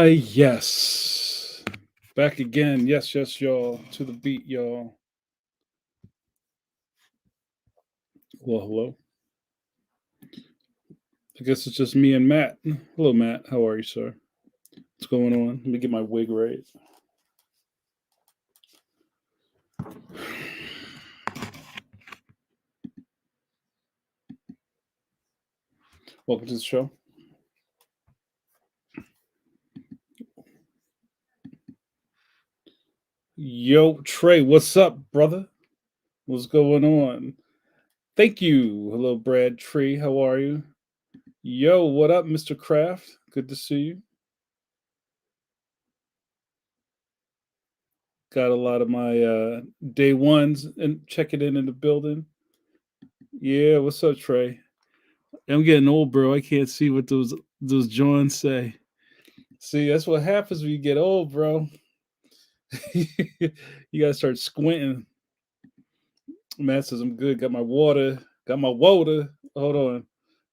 Yes. Back again. Yes, yes, y'all. To the beat, y'all. Well, hello. I guess it's just me and Matt. Hello, Matt. How are you, sir? What's going on? Let me get my wig right. Welcome to the show. Yo, Trey, what's up, brother? What's going on? Thank you. Hello, Brad Tree. How are you? Yo, what up, Mr. Kraft? Good to see you. Got a lot of my day ones and checking in the building. Yeah, what's up, Trey? I'm getting old, bro. I can't see what those joints say. See, that's what happens when you get old, bro. You gotta start squinting. Matt says I'm good. Got my water. Got my water. Hold on.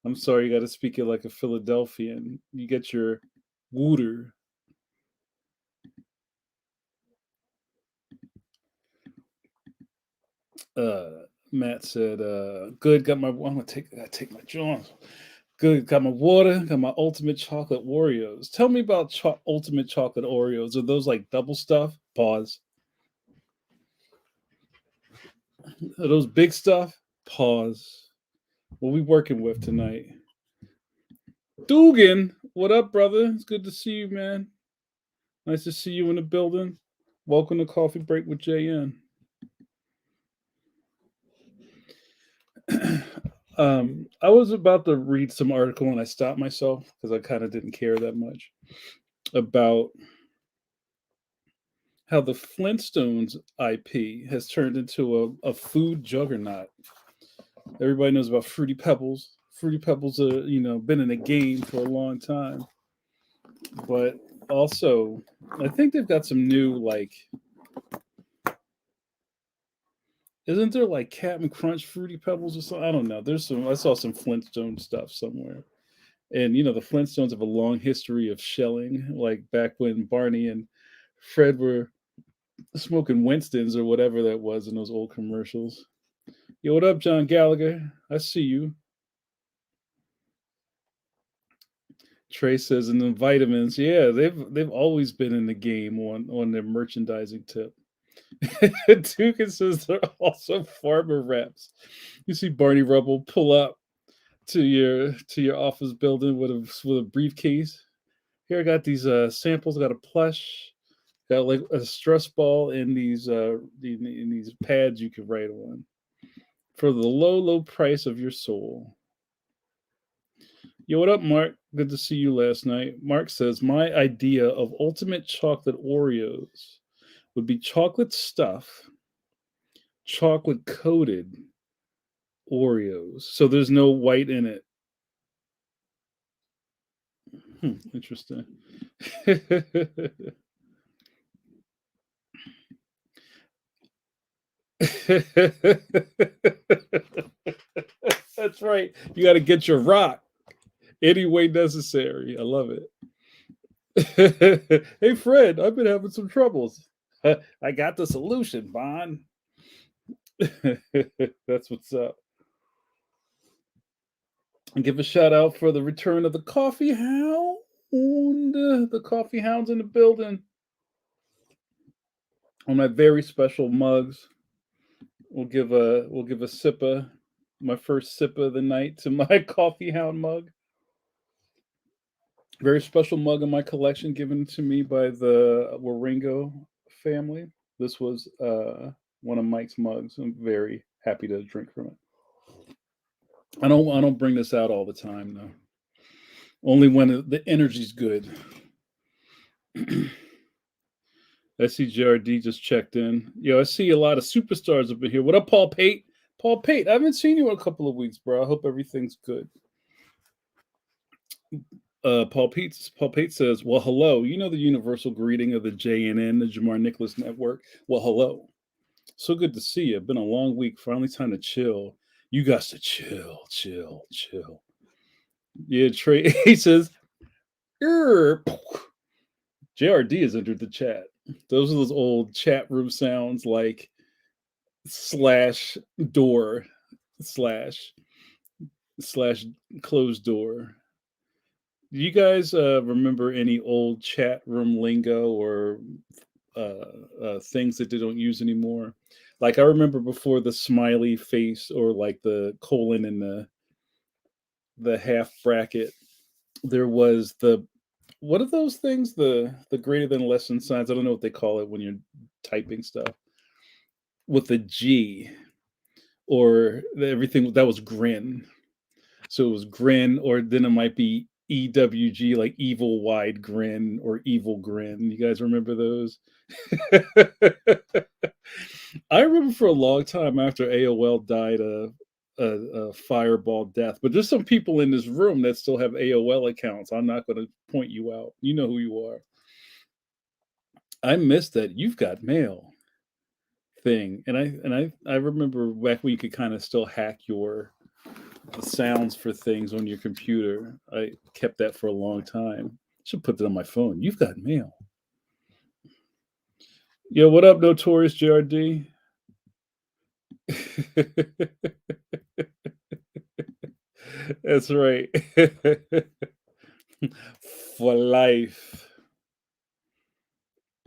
I'm sorry. You got to speak it like a Philadelphian. You get your water. Matt said, "Good. Got my. I'm gonna take. I gotta take my joints. Good. Got my water. Got my ultimate chocolate Oreos. Tell me about ultimate chocolate Oreos. Are those like double stuff? Pause. Are those big stuff? Pause. What we working with tonight? Dugan, what up, brother? It's good to see you, man. Nice to see you in the building. Welcome to Coffee Break with JN. I was about to read some article and I stopped myself because I kind of didn't care that much about how the Flintstones IP has turned into a food juggernaut. Everybody knows about Fruity Pebbles. Fruity Pebbles are, been in the game for a long time. But also, I think they've got some new, like, isn't there like Captain Crunch Fruity Pebbles or something? I don't know. I saw some Flintstone stuff somewhere. And, the Flintstones have a long history of shelling, like back when Barney and Fred were smoking Winston's or whatever that was in those old commercials. Yo, what up, John Gallagher? I see you. Trey says, and the vitamins, yeah, they've always been in the game on their merchandising tip. Dugan says they're also farmer reps. You see Barney Rubble pull up to your office building with a briefcase. Here I got these samples. I got a plush. Got like a stress ball in these pads you can write on for the low price of your soul. Yo, what up, Mark? Good to see you last night. Mark says my idea of ultimate chocolate Oreos would be chocolate stuff, chocolate coated Oreos. So there's no white in it. Interesting. That's right. You got to get your rock any way necessary. I love it. Hey, Fred, I've been having some troubles. I got the solution, Bond. That's what's up. And give a shout out for the return of the coffee hound. The coffee hounds in the building. On my very special mugs, we'll give a sip of my first sip of the night to my coffee hound mug. Very special mug in my collection, given to me by the Waringo family. This was one of Mike's mugs. I'm very happy to drink from it. I don't bring this out all the time though. Only when the energy's good. I see JRD just checked in. Yo, I see a lot of superstars up in here. What up, Paul Pate? Paul Pate, I haven't seen you in a couple of weeks, bro. I hope everything's good. Paul Pate says, "Well, hello. You know the universal greeting of the JNN, the Jamar Nicholas Network. Well, hello. So good to see you. Been a long week. Finally, time to chill. You got to chill, chill, chill. Yeah, Trey. He says, "Er, JRD has entered the chat. Those are those old chat room sounds like slash door slash slash closed door. Do you guys remember any old chat room lingo or things that they don't use anymore? Like I remember before the smiley face or like the colon in the half bracket, there was the what are those things? The greater than less than signs. I don't know what they call it when you're typing stuff with the G or everything that was grin. So it was grin, or then it might be EWG, like evil wide grin or evil grin. You guys remember those? I remember for a long time after AOL died a fireball death, but there's some people in this room that still have AOL accounts. I'm not going to point you out. You know who you are. I miss that you've got mail thing, and I remember back when you could kind of still hack your the sounds for things on your computer. I kept that for a long time. Should put that on my phone. You've got mail. Yo, what up, Notorious JRD? That's right. For life.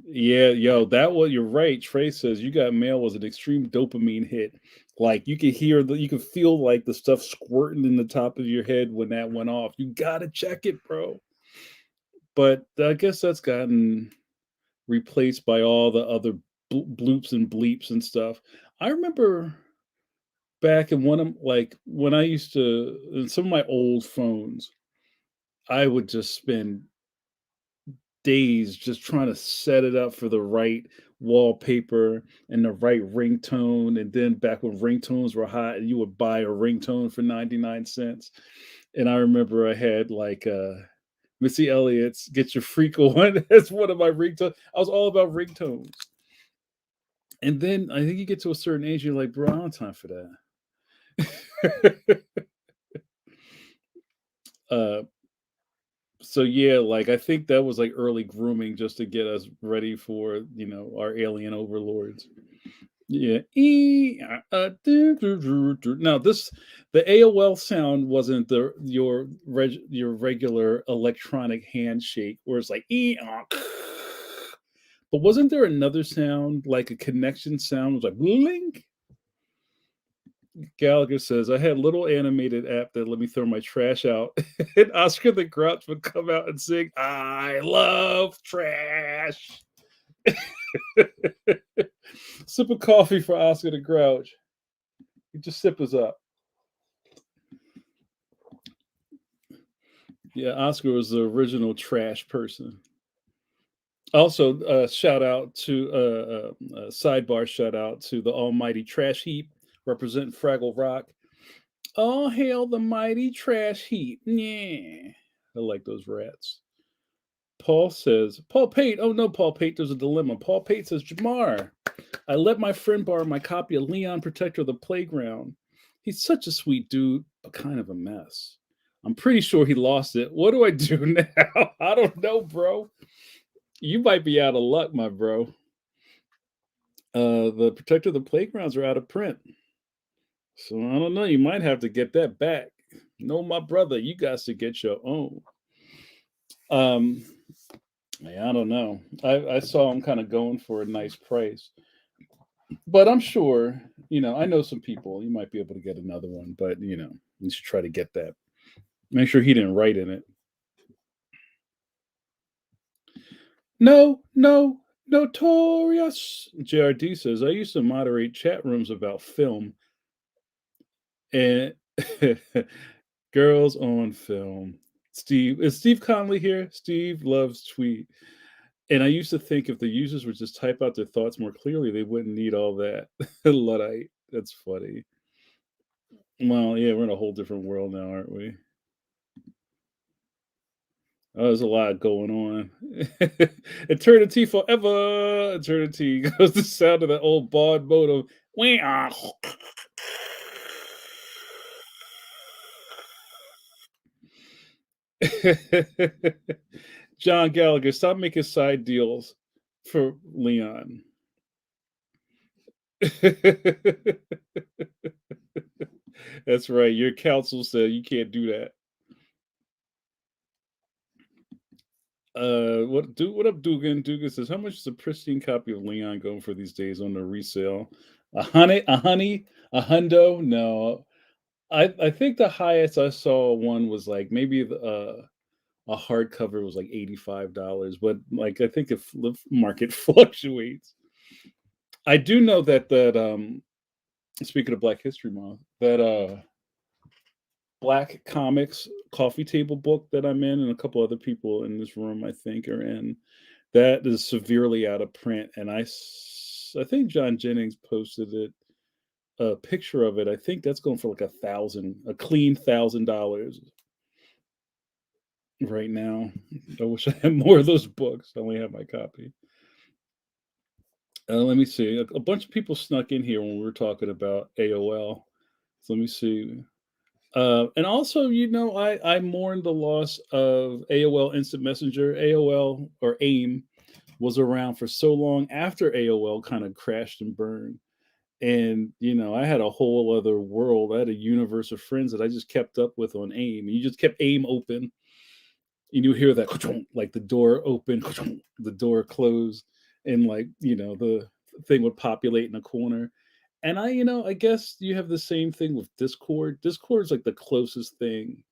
Yeah, yo, that was you're right. Trey says you got mail was an extreme dopamine hit. Like you could hear you could feel like the stuff squirting in the top of your head when that went off. You gotta check it, bro. But I guess that's gotten replaced by all the other bloops and bleeps and stuff. I remember back in one of like when I used to in some of my old phones, I would just spend days just trying to set it up for the right wallpaper and the right ringtone. And then back when ringtones were hot, you would buy a ringtone for 99 cents. And I remember I had like Missy Elliott's "Get Your Freak On" as one of my ringtones. I was all about ringtones. And then I think you get to a certain age, you're like, bro, I don't have time for that. uh, so yeah, like I think that was like early grooming just to get us ready for our alien overlords. Yeah. Now this the AOL sound wasn't your regular electronic handshake where it's like but wasn't there another sound like a connection sound? It was like blink. Gallagher says, I had a little animated app that let me throw my trash out. And Oscar the Grouch would come out and sing, I love trash. Sip of coffee for Oscar the Grouch. He just sip us up. Yeah, Oscar was the original trash person. Also, shout out to sidebar shout out to the almighty trash heap representing Fraggle Rock. All hail the mighty trash heap. Yeah. I like those rats. Paul says, Paul Pate. Oh no, Paul Pate, there's a dilemma. Paul Pate says, Jamar, I let my friend borrow my copy of Leon Protector of the Playground. He's such a sweet dude, but kind of a mess. I'm pretty sure he lost it. What do I do now? I don't know, bro. You might be out of luck, my bro. The Protector of the Playgrounds are out of print. So I don't know. You might have to get that back. No, my brother, you got to get your own. Yeah, I don't know. I saw him kind of going for a nice price, but I'm sure I know some people. You might be able to get another one, but you should try to get that. Make sure he didn't write in it. No, no, notorious. JRD says I used to moderate chat rooms about film and girls on film. Steve is Steve Conley here. Steve loves tweet. And I used to think if the users would just type out their thoughts more clearly, they wouldn't need all that Luddite. That's funny. Well, yeah, we're in a whole different world now, aren't we? Oh, there's a lot going on. Eternity forever. Eternity goes the sound of that old Bond modem. Wah. John Gallagher, stop making side deals for Leon. That's right. Your counsel said you can't do that. What up, Dugan? Dugan says, how much is a pristine copy of Leon going for these days on the resale? A hundo? No. I think the highest I saw one was like maybe a hardcover was like $85, but like I think if the market fluctuates. I do know that speaking of Black History Month, that Black Comics coffee table book that I'm in and a couple other people in this room I think are in, that is severely out of print, and I think John Jennings posted it a picture of it. I think that's going for like a clean $1,000 right now. I wish I had more of those books. I only have my copy. Let me see. A bunch of people snuck in here when we were talking about AOL. So let me see. And also, I mourn the loss of AOL Instant Messenger. AOL or AIM was around for so long after AOL kind of crashed and burned. And I had a whole other world. I had a universe of friends that I just kept up with on AIM. You just kept AIM open, and you hear that like the door open, the door close, and like the thing would populate in a corner. And I guess you have the same thing with Discord. Discord is like the closest thing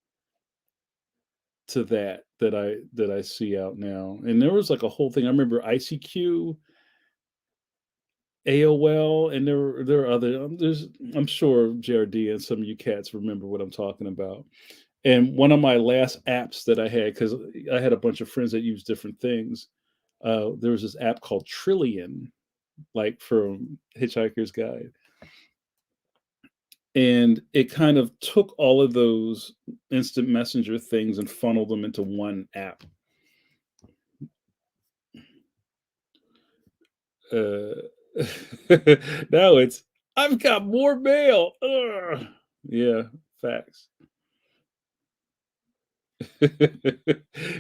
to that I see out now. And there was like a whole thing. I remember ICQ, AOL, and there are other. I'm sure JRD and some of you cats remember what I'm talking about. And one of my last apps that I had, because I had a bunch of friends that used different things. There was this app called Trillion, like from Hitchhiker's Guide, and it kind of took all of those instant messenger things and funneled them into one app. Uh, now it's I've got more mail. Ugh. Yeah, facts.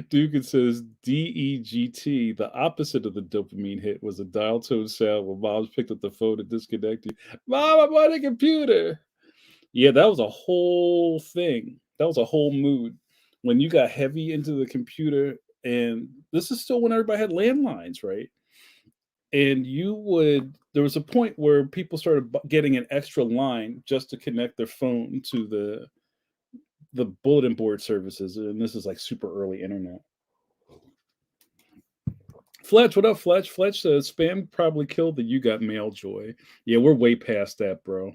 Dugan says DEGT, the opposite of the dopamine hit, was a dial tone sound when moms picked up the phone and disconnected. Mom, I'm on a computer. Yeah, that was a whole thing. That was a whole mood. When you got heavy into the computer, and this is still when everybody had landlines, right? And there was a point where people started getting an extra line just to connect their phone to the bulletin board services, and this is like super early internet. Fletch, what up, Fletch? Fletch says spam probably killed the you got mail joy. Yeah, we're way past that, bro.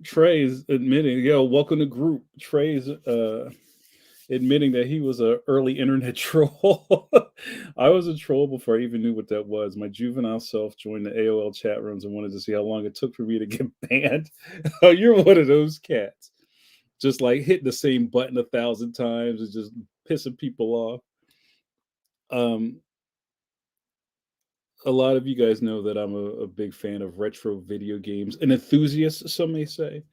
Trey's admitting, yo, welcome to group. Trey's admitting that he was a early internet troll. I was a troll before I even knew what that was. My juvenile self joined the AOL chat rooms and wanted to see how long it took for me to get banned. Oh, you're one of those cats. Just like hitting the same button 1,000 times and just pissing people off. A lot of you guys know that I'm a big fan of retro video games, an enthusiast, some may say,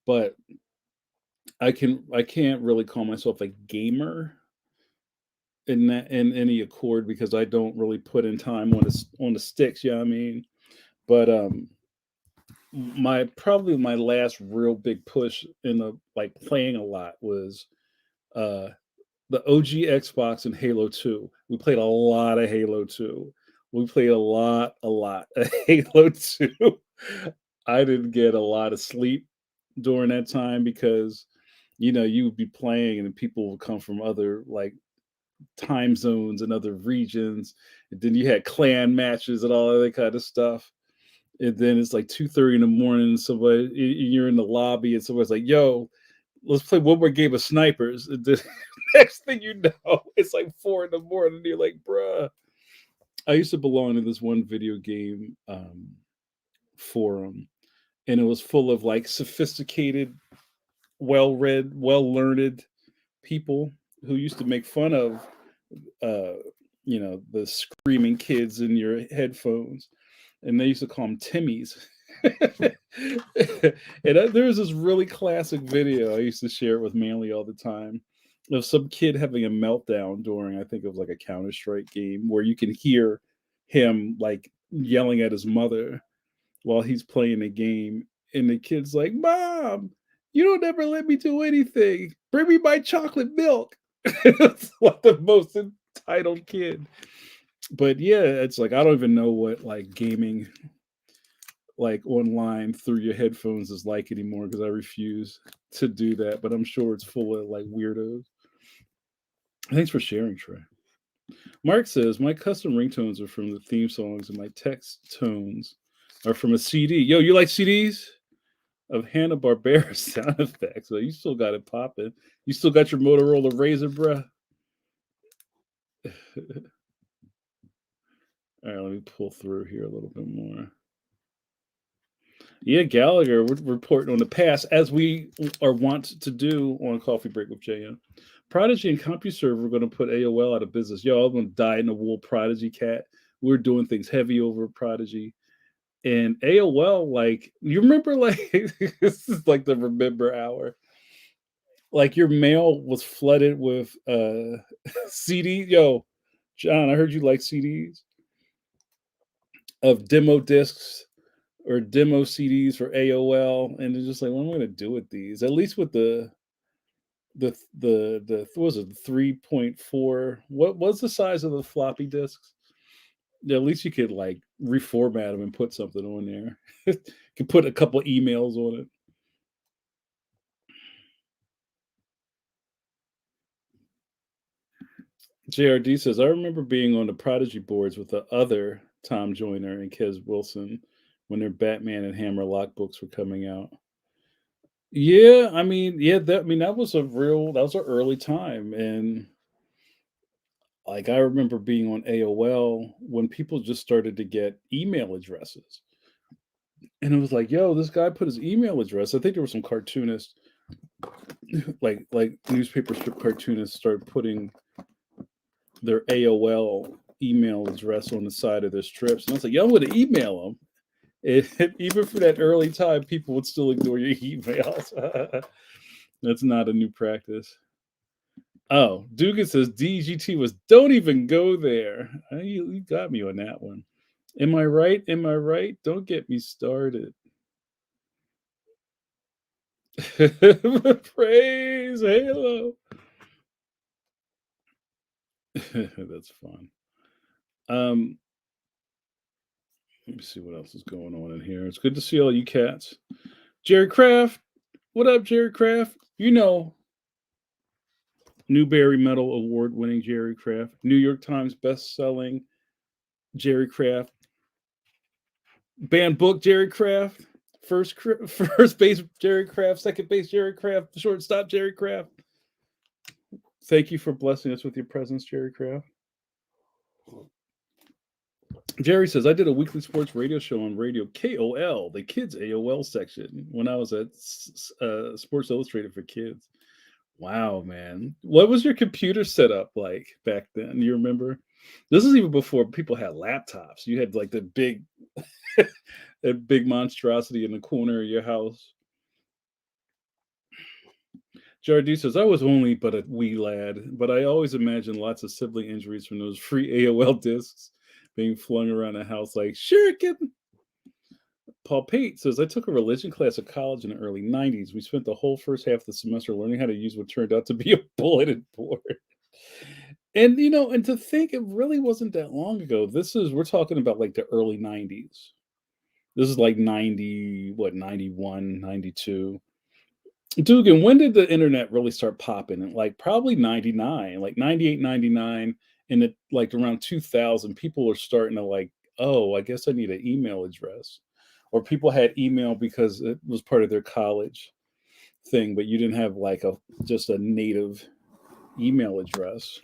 but I can't really call myself a gamer in any accord because I don't really put in time on the sticks. Yeah, I mean, but my last real big push in the like playing a lot was uh the OG Xbox and Halo 2. We played a lot of Halo 2. We played a lot of Halo 2. I didn't get a lot of sleep during that time because you would be playing and people would come from other like time zones and other regions. And then you had clan matches and all of that kind of stuff. And then it's like 2:30 in the morning and you're in the lobby and somebody's like, yo, let's play one more game of snipers. And the next thing you know, it's like 4 in the morning. And you're like, bruh. I used to belong to this one video game forum, and it was full of like sophisticated, well read, well learned people who used to make fun of, uh, the screaming kids in your headphones. And they used to call them Timmies. And there was this really classic video. I used to share it with Manly all the time of some kid having a meltdown during, I think it was like a Counter Strike game, where you can hear him like yelling at his mother while he's playing the game. And the kid's like, "Mom, you don't ever let me do anything. Bring me my chocolate milk." It's like the most entitled kid. But yeah, it's like I don't even know what like gaming like online through your headphones is like anymore because I refuse to do that. But I'm sure it's full of like weirdos. Thanks for sharing, Trey. Mark says my custom ringtones are from the theme songs, and my text tones are from a CD. Yo, you like CDs of Hanna Barbera sound effects? So you still got it popping. You still got your Motorola Razor, bruh. All right, let me pull through here a little bit more. Yeah, Gallagher, we're reporting on the past as we are wont to do on Coffee Break with JM. Prodigy and CompuServe are going to put AOL out of business. Yo, I'm going to die in the wool Prodigy cat. We're doing things heavy over Prodigy. And AOL, like, you remember, like, this is like the remember hour. Like, your mail was flooded with CD. Yo, John, I heard you like CDs of demo discs or demo CDs for AOL, and they're just like, what am I gonna do with these? At least with the what was it, 3.4? What was the size of the floppy disks? Yeah, at least you could like reformat them and put something on there. You could put a couple emails on it. JRD says, I remember being on the Prodigy boards with the other Tom Joyner and Kez Wilson when their Batman and Hammerlock books were coming out. Yeah, I mean, yeah, that was that was an early time. And like I remember being on AOL when people just started to get email addresses. And it was like, yo, this guy put his email address. I think there were some cartoonists, like newspaper strip cartoonists started putting their AOL email address on the side of their strips. And I was like, yo, I'm gonna email them. And even for that early time, people would still ignore your emails. That's not a new practice. Oh, Dugan says DGT was don't even go there. You got me on that one. Am I right? Am I right? Don't get me started. Praise Halo. That's fun. Um, let me see what else is going on in here. It's good to see all you cats. Jerry Kraft. What up, Jerry Kraft? You know, Newbery Medal award winning Jerry Kraft, New York Times best selling Jerry Kraft, banned book Jerry Kraft, first base Jerry Kraft, second base Jerry Kraft, shortstop Jerry Kraft. Thank you for blessing us with your presence, Jerry Kraft. Jerry says, I did a weekly sports radio show on radio KOL, the kids AOL section, when I was at Sports Illustrated for Kids. Wow, man. What was your computer setup like back then? You remember? This is even before people had laptops. You had like the big, that big monstrosity in the corner of your house. Jardu says, I was only but a wee lad, but I always imagined lots of sibling injuries from those free AOL discs being flung around the house like shuriken. Paul Pate says, I took a religion class at college in the early 90s. We spent the whole first half of the semester learning how to use what turned out to be a bulleted board. And, and to think it really wasn't that long ago. We're talking about like the early 90s. This is like 90, what, 91, 92. Dugan, when did the internet really start popping? Like probably 99, like 98, 99. And it like around 2000, people are starting to like, oh, I guess I need an email address. Or people had email because it was part of their college thing, but you didn't have like just a native email address.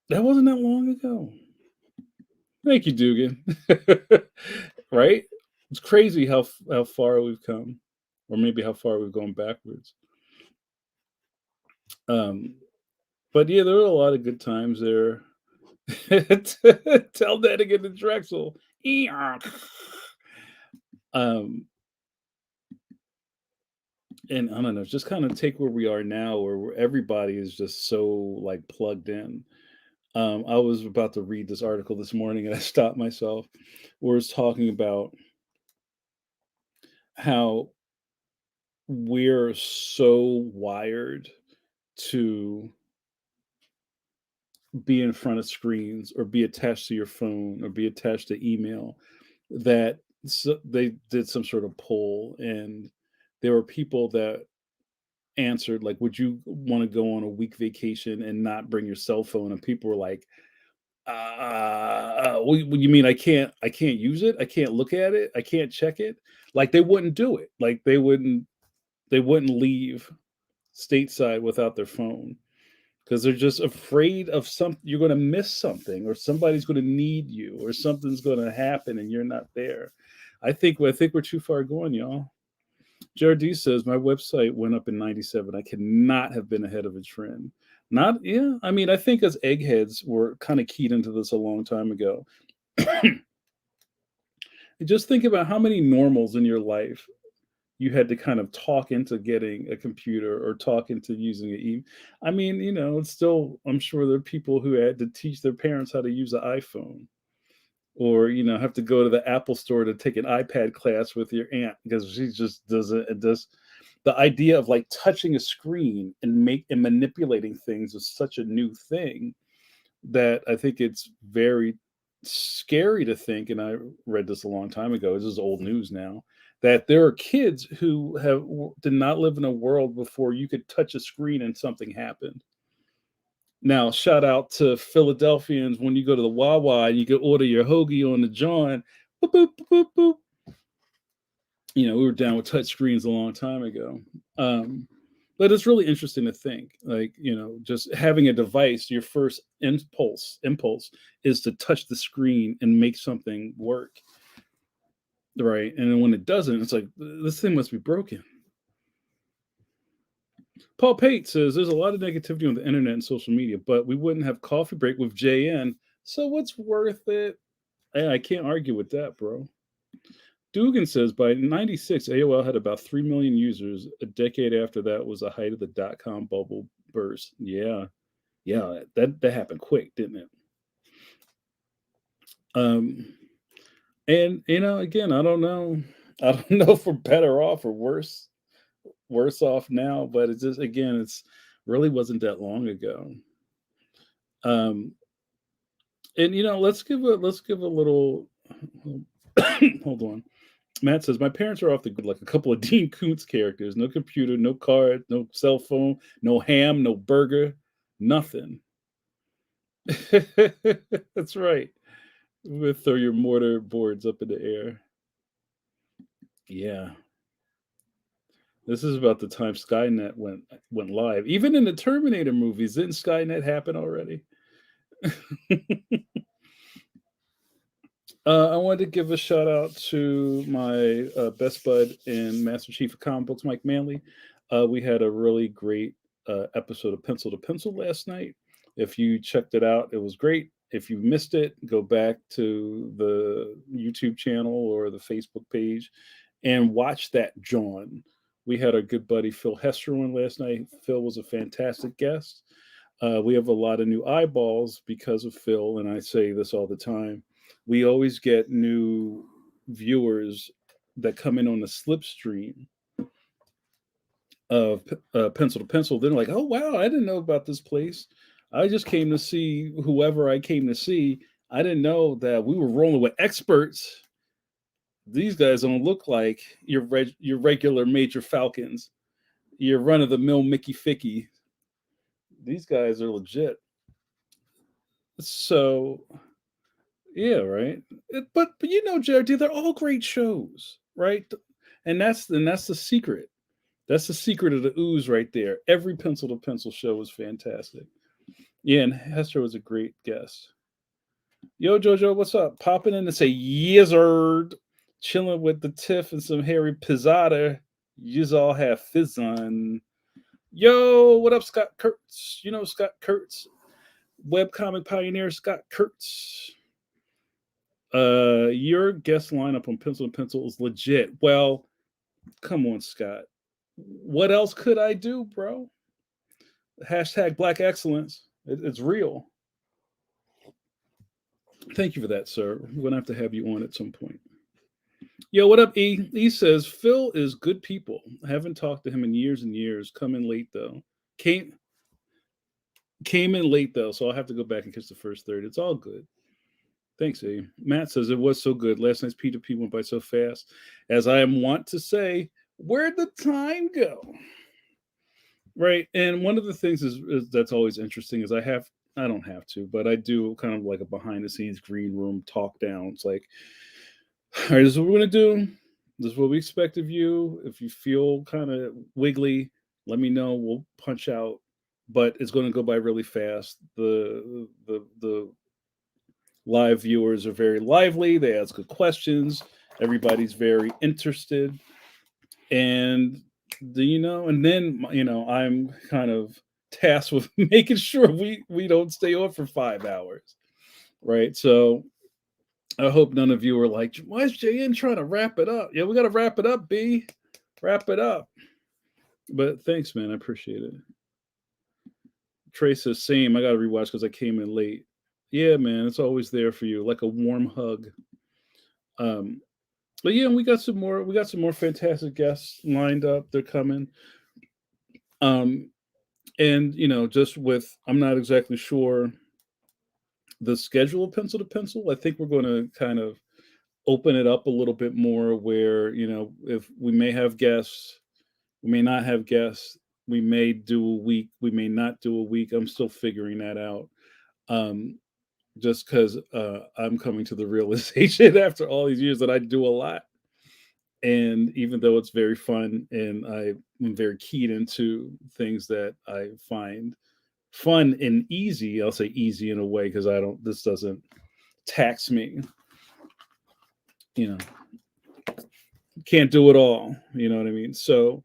That wasn't that long ago. Thank you, Dugan. Right? It's crazy how far we've come, or maybe how far we've gone backwards. Um, but yeah, there were a lot of good times there. Tell that again to Drexel. Um, and I don't know, just kind of take where we are now, where everybody is just so like plugged in. I was about to read this article this morning, and I stopped myself, where it's talking about how we're so wired to be in front of screens or be attached to your phone or be attached to email that they did some sort of poll, and there were people that answered like, would you want to go on a week vacation and not bring your cell phone? And people were like, what you mean I can't use it, I can't look at it, I can't check it? Like they wouldn't do it, like they wouldn't leave stateside without their phone because they're just afraid of you're going to miss something, or somebody's going to need you, or something's going to happen and you're not there. I think we're too far going, y'all. JRD says my website went up in '97. I cannot have been ahead of a trend. Not yeah. I mean, I think as eggheads were kind of keyed into this a long time ago. Just think about how many normals in your life you had to kind of talk into getting a computer or talk into using it. I mean, it's still, I'm sure there are people who had to teach their parents how to use an iPhone, or, have to go to the Apple store to take an iPad class with your aunt because she just doesn't, it does. The idea of like touching a screen and manipulating things is such a new thing that I think it's very scary to think, and I read this a long time ago, this is old news now, that there are kids who did not live in a world before you could touch a screen and something happened. Now, shout out to Philadelphians when you go to the Wawa and you can order your hoagie on the John. Boop, boop, boop, boop, boop. We were down with touch screens a long time ago. Um, but it's really interesting to think, like, just having a device, your first impulse is to touch the screen and make something work, right? And then when it doesn't, it's like this thing must be broken. Paul Pate says there's a lot of negativity on the internet and social media, but we wouldn't have coffee break with JN. So what's worth it? I can't argue with that, bro. Dugan says by '96, AOL had about 3 million users. A decade after that was the height of the dot-com bubble burst. Yeah. Yeah, that happened quick, didn't it? Um, and again, I don't know. I don't know if we're better off or worse off now, but it's just again, it's really wasn't that long ago. Um, and let's give a little hold on. Matt says, my parents are off the grid like a couple of Dean Koontz characters. No computer, no card, no cell phone, no ham, no burger, nothing. That's right. We'll throw your mortar boards up in the air. Yeah. This is about the time Skynet went live. Even in the Terminator movies, didn't Skynet happen already? I wanted to give a shout out to my best bud and Master Chief of Comic Books, Mike Manley. We had a really great episode of Pencil to Pencil last night. If you checked it out, it was great. If you missed it, go back to the YouTube channel or the Facebook page and watch that, John. We had our good buddy Phil Hester on last night. Phil was a fantastic guest. We have a lot of new eyeballs because of Phil, and I say this all the time. We always get new viewers that come in on the slipstream of Pencil to Pencil. They're like, "Oh wow, I didn't know about this place. I just came to see whoever I came to see. I didn't know that we were rolling with experts. These guys don't look like your regular Major Falcons, your run of the mill Mickey Ficky. These guys are legit." So yeah, right. But JRD, they're all great shows, right? And that's the secret. That's the secret of the ooze right there. Every Pencil to Pencil show was fantastic. Yeah, and Hester was a great guest. Yo, Jojo, what's up? Popping in to say yizzard. Chilling with the Tiff and some Harry Pizzada. Yous all have fizz on. Yo, what up, Scott Kurtz? You know Scott Kurtz, webcomic pioneer Scott Kurtz. Your guest lineup on Pencil to Pencil is legit. Well, come on, Scott. What else could I do, bro? Hashtag Black Excellence. It's real. Thank you for that, sir. We're gonna have to have you on at some point. Yo, what up, E? E says Phil is good people. I haven't talked to him in years and years. Come in late though. Came came in late though, so I'll have to go back and catch the first third. It's all good. Thanks, E. Matt says it was so good. Last night's P2P went by so fast. As I am wont to say, where'd the time go? Right. And one of the things is that's always interesting is I don't have to, but I do kind of like a behind the scenes green room talk down. It's like, all right, this is what we're gonna do. This is what we expect of you. If you feel kind of wiggly, let me know. We'll punch out, but it's going to go by really fast. The live viewers are very lively. They ask good questions. Everybody's very interested, and and then I'm kind of tasked with making sure we don't stay on for 5 hours, right? So I hope none of you are like, why is JN trying to wrap it up? Yeah, we got to wrap it up, B. Wrap it up. But thanks, man. I appreciate it. Trey says, same. I got to rewatch because I came in late. Yeah, man. It's always there for you, like a warm hug. But yeah, we got some more. We got some more fantastic guests lined up. They're coming. And just with, I'm not exactly sure the schedule of Pencil to Pencil. I think we're going to kind of open it up a little bit more where, if we may have guests, we may not have guests, we may do a week, we may not do a week. I'm still figuring that out. Just because I'm coming to the realization after all these years that I do a lot. And even though it's very fun and I'm very keyed into things that I find fun and easy, I'll say easy in a way because this doesn't tax me. Can't do it all. You know what I mean? So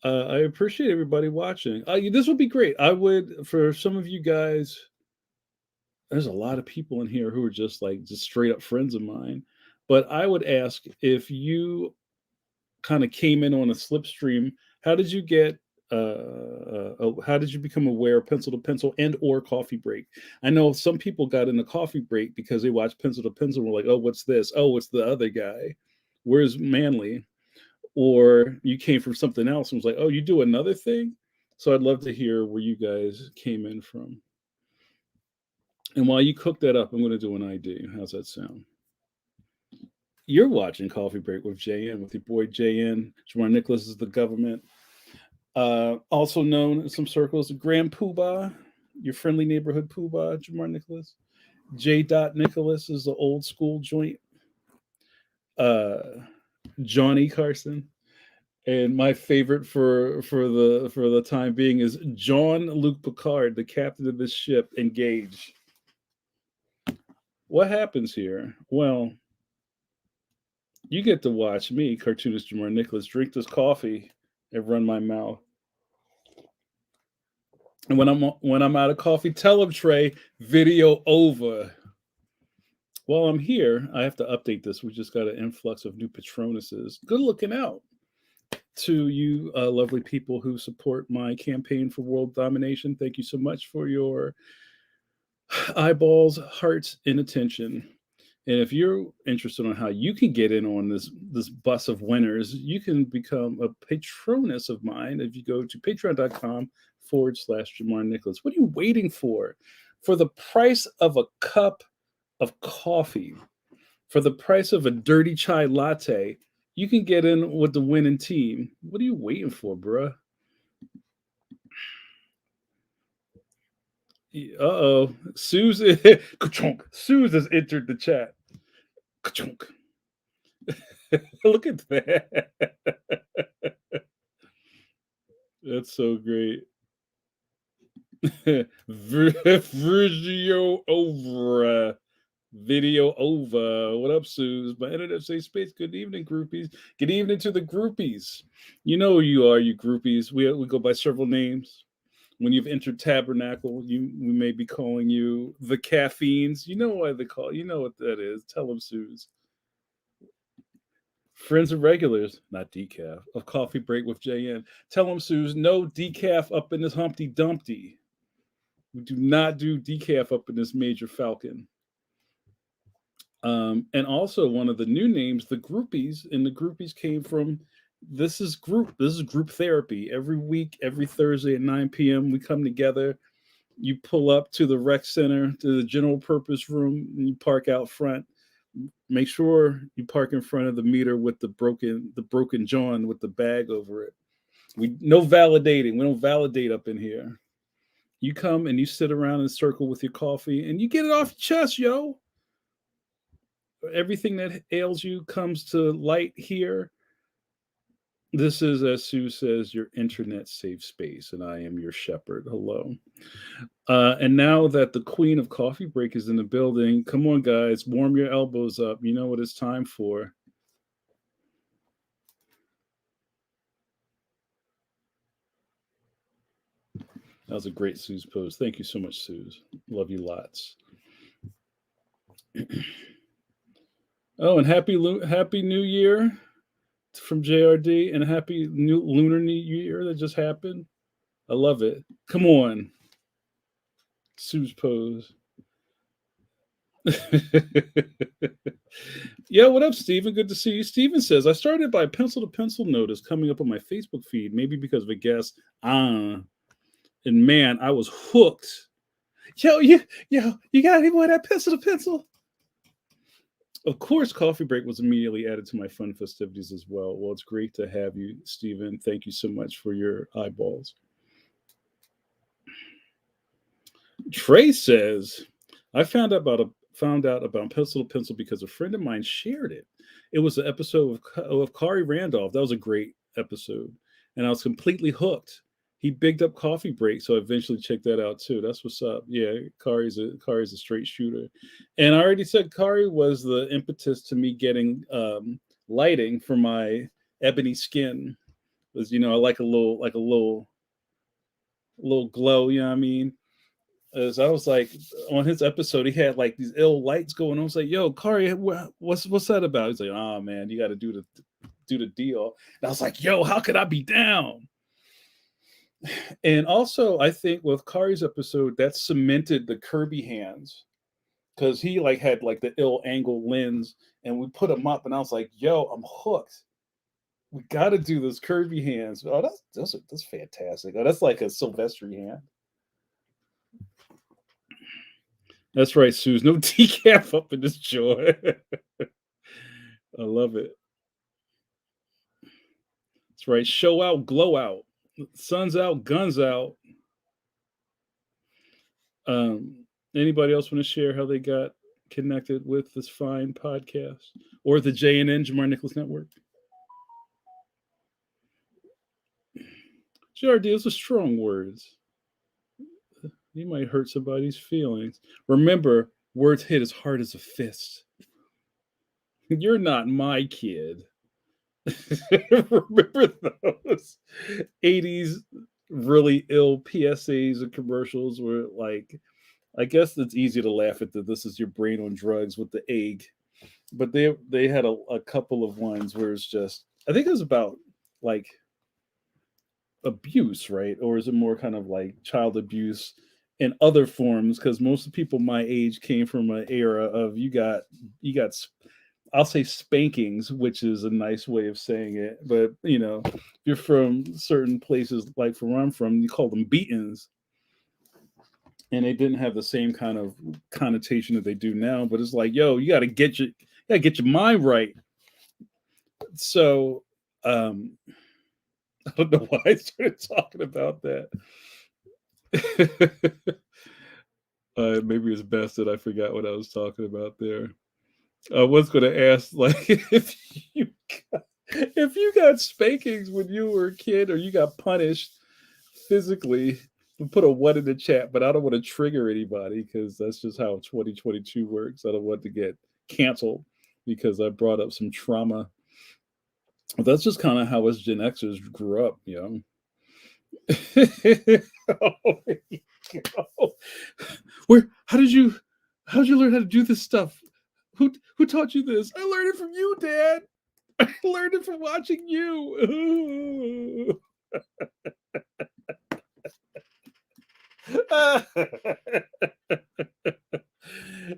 I appreciate everybody watching. This would be great. I would, for some of you guys, there's a lot of people in here who are just straight up friends of mine. But I would ask if you kind of came in on a slipstream, how did you get how did you become aware of Pencil to Pencil and or Coffee Break? I know some people got into Coffee Break because they watched Pencil to Pencil and were like, oh, what's this? Oh, it's the other guy. Where's Manly? Or you came from something else and was like, oh, you do another thing? So I'd love to hear where you guys came in from. And while you cook that up, I'm going to do an ID. How's that sound? You're watching Coffee Break with JN, with your boy JN. Jamar Nicholas is the government. Also known in some circles, Grand Poobah, your friendly neighborhood Poobah, Jamar Nicholas. J. Nicholas is the old school joint. Johnny Carson. And my favorite for the time being is Jean-Luc Picard, the captain of this ship, Engage. What happens here? Well, you get to watch me, cartoonist Jamar Nicholas, drink this coffee and run my mouth. And when I'm out of coffee, tell him, Trey, video over. While I'm here, I have to update this. We just got an influx of new Patronuses. Good looking out to you lovely people who support my campaign for world domination. Thank you so much for your eyeballs, hearts, and attention. And if you're interested on how you can get in on this bus of winners, you can become a patronus of mine if you go to patreon.com/Jamar Nicholas. What are you waiting for? For the price of a cup of coffee, for the price of a dirty chai latte, you can get in with the winning team. What are you waiting for, bruh? Uh-oh. Susan Suze has entered the chat. Look at that. That's so great. Video over. Video over. What up, Suze? My internet safe space. Good evening, groupies. Good evening to the groupies. You know who you are, you groupies. We go by several names. When you've entered Tabernacle, we may be calling you the Caffeines. You know why they call. You know what that is. Tell them, Suze. Friends and regulars, not decaf, of Coffee Break with JN. Tell them, Suze, no decaf up in this Humpty Dumpty. We do not do decaf up in this Major Falcon. And also one of the new names, the groupies, and the groupies came from this is group therapy. Every week, every Thursday at 9 p.m. we come together. You pull up to the rec center, to the general purpose room, and you park out front. Make sure you park in front of the meter with the broken John with the bag over it. We no validating. We don't validate up in here. You come and you sit around in a circle with your coffee and you get it off your chest, yo. Everything that ails you comes to light here. This is, as Sue says, your internet safe space, and I am your shepherd. Hello. And now that the queen of Coffee Break is in the building, come on, guys, warm your elbows up. You know what it's time for. That was a great Suze pose. Thank you so much, Suze. Love you lots. Oh, and happy New Year from JRD, and happy new Lunar New Year that just happened. I love it. Come on, Suze pose. Yeah, what up, Steven? Good to see you. Steven says, I started by pencil to pencil notice coming up on my Facebook feed, maybe because of a guest. And man, I was hooked. Yo, you got any more of that pencil to pencil? Of course, Coffee Break was immediately added to my fun festivities as well. Well, it's great to have you, Steven. Thank you so much for your eyeballs. Trey says, I found out about Pencil to Pencil because a friend of mine shared it. It was an episode of Kari Randolph. That was a great episode, and I was completely hooked. He bigged up Coffee Break, so I eventually checked that out too. That's what's up. Yeah, Kari's a straight shooter, and I already said Kari was the impetus to me getting lighting for my ebony skin. Was I like a little glow. You know what I mean? As I was like on his episode, he had like these ill lights going on. I was like, "Yo, Kari, what's that about?" He's like, "Oh man, you got to do the deal." And I was like, "Yo, how could I be down?" And also, I think with Kari's episode, that cemented the Kirby hands because he like had like the ill angle lens, and we put him up, and I was like, "Yo, I'm hooked. We got to do those Kirby hands." Oh, that's fantastic. Oh, that's like a Silvestri hand. That's right, Suze. No decaf up in this joy. I love it. That's right. Show out, glow out. Sun's out, guns out. Anybody else want to share how they got connected with this fine podcast or the JNN, Jamar Nicholas Network? JRD, those are strong words. You might hurt somebody's feelings. Remember, words hit as hard as a fist. You're not my kid. Remember those 80s really ill PSAs and commercials where like I guess it's easy to laugh at this is your brain on drugs with the egg. But they had a couple of ones where it's just I think it was about like abuse, right? Or is it more kind of like child abuse in other forms? Because most of the people my age came from an era of you got I'll say spankings, which is a nice way of saying it. But if you're from certain places, like from where I'm from, you call them beatings, and they didn't have the same kind of connotation that they do now. But it's like, yo, you got to get your mind right. So I don't know why I started talking about that. Maybe it's best that I forgot what I was talking about there. I was going to ask, like, if you got spankings when you were a kid or you got punished physically, put a 1 in the chat. But I don't want to trigger anybody because that's just how 2022 works. I don't want to get canceled because I brought up some trauma. But that's just kind of how us Gen Xers grew up, Oh my God. Where? How did you learn how to do this stuff? Who taught you this? I learned it from you, Dad. I learned it from watching you.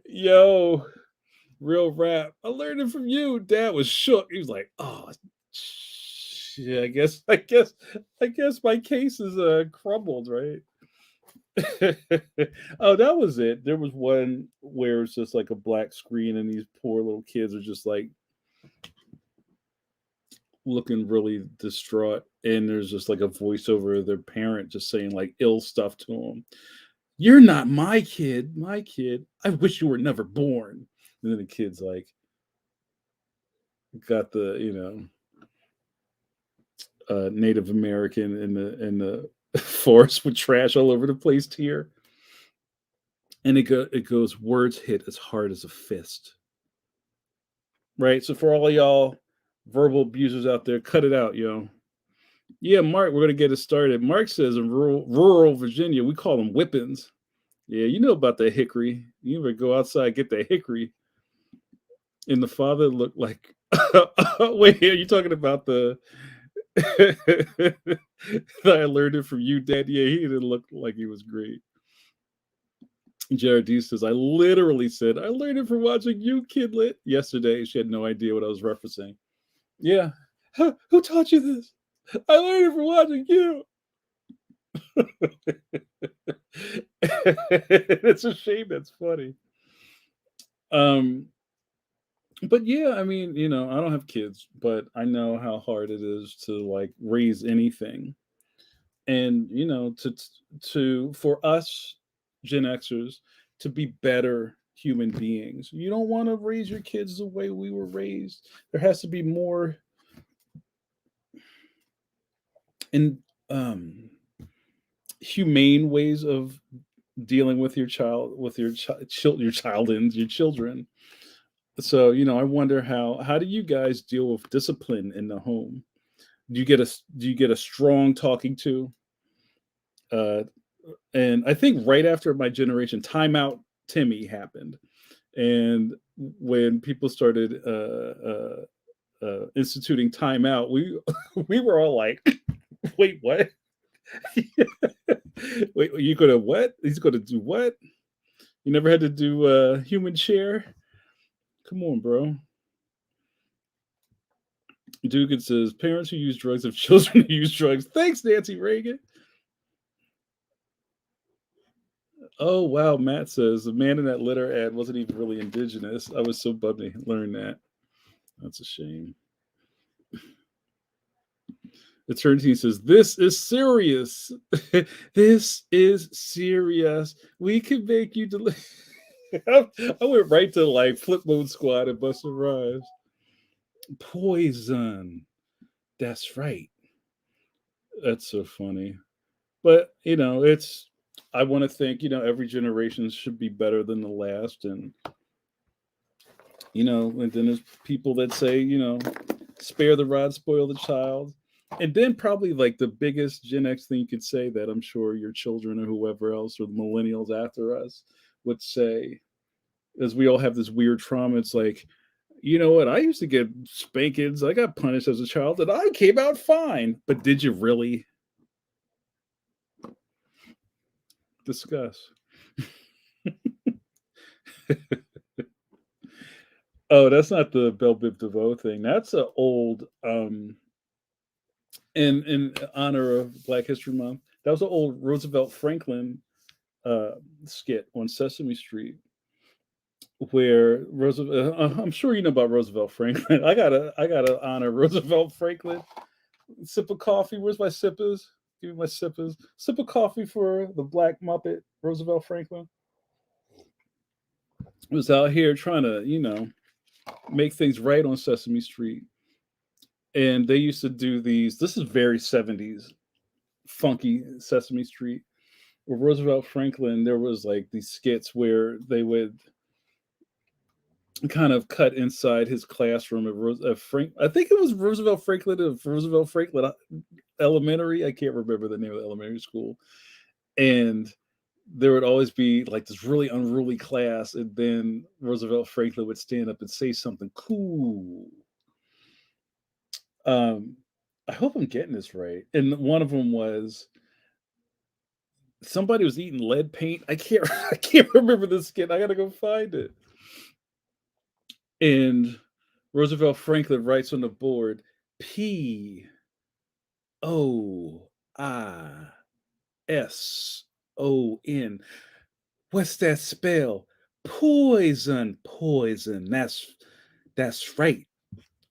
Yo, real rap. I learned it from you. Dad was shook. He was like, "Oh, shit, I guess my case is crumbled, right?" Oh, that was it. There was one where it's just like a black screen, and these poor little kids are just like looking really distraught, and there's just like a voiceover of their parent just saying like ill stuff to them. "You're not my kid, my kid. I wish you were never born." And then the kid's like got the Native American in the forest with trash all over the place here, and it goes, "Words hit as hard as a fist." Right. So for all of y'all verbal abusers out there, cut it out, yo. Yeah, Mark, we're gonna get it started. Mark says in rural Virginia, we call them whippings. Yeah, you know about the hickory. You ever go outside, get the hickory, and the father looked like wait, are you talking about the that I learned it from you, Dad? Yeah, he didn't look like he was great. Jared D says, I literally said, I learned it from watching you, Kidlet, yesterday. She had no idea what I was referencing. Yeah. Who taught you this? I learned it from watching you. It's a shame that's funny. Um, but yeah, I mean, I don't have kids, but I know how hard it is to like raise anything. And to for us Gen Xers to be better human beings. You don't want to raise your kids the way we were raised. There has to be more in humane ways of dealing with your child, with your child and your children. So I wonder how do you guys deal with discipline in the home? Do you get a strong talking to? uh and I think right after my generation, timeout Timmy happened, and when people started instituting timeout, we we were all like, "Wait, what? Wait, you gonna what? He's gonna do what? You never had to do human chair? Come on, bro." Dugan says, "Parents who use drugs have children who use drugs." Thanks, Nancy Reagan. Oh wow, Matt says the man in that litter ad wasn't even really indigenous. I was so bummed to learn that. That's a shame. Eternity says, "This is serious. This is serious. We can make you I went right to like Flip Mode Squad and Busta Rhymes. Poison. That's right. That's so funny. But it's. I want to think every generation should be better than the last, and then there's people that say spare the rod, spoil the child. And then probably like the biggest Gen X thing you could say that I'm sure your children or whoever else or the millennials after us would say, as we all have this weird trauma. It's like, you know what? I used to get spankings. I got punished as a child and I came out fine. But did you really? Discuss. Oh, that's not the Belle Biv DeVoe thing. That's an old in honor of Black History Month. That was an old Roosevelt Franklin uh, skit on Sesame Street where Roosevelt. I'm sure you know about Roosevelt Franklin. I gotta honor Roosevelt Franklin. Sip of coffee. Where's my sippers? Give me my sippers. Sip of coffee for the Black Muppet Roosevelt Franklin. Was out here trying to make things right on Sesame Street, and they used to do these. This is very 70s funky Sesame Street. With Roosevelt Franklin, there was like these skits where they would kind of cut inside his classroom of Frank. I think it was Roosevelt Franklin of Roosevelt Franklin Elementary. I can't remember the name of the elementary school. And there would always be like this really unruly class, and then Roosevelt Franklin would stand up and say something cool. Um, I hope I'm getting this right. And one of them was somebody was eating lead paint. I can't I can't remember the skit. I gotta go find it. And Roosevelt Franklin writes on the board Poison. What's that spell? Poison, poison. That's right.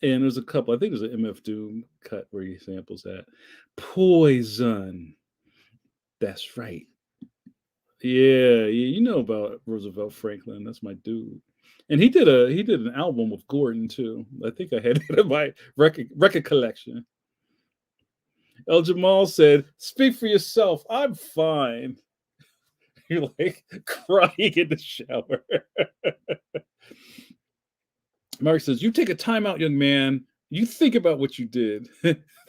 And there's a couple. I think there's an MF Doom cut where he samples that. Poison. That's right. Yeah, you know about Roosevelt Franklin. That's my dude. And he did an album with Gordon too. I think I had it in my record collection. El Jamal said, "Speak for yourself. I'm fine." You're like crying in the shower. Mark says, "You take a time out, young man. You think about what you did.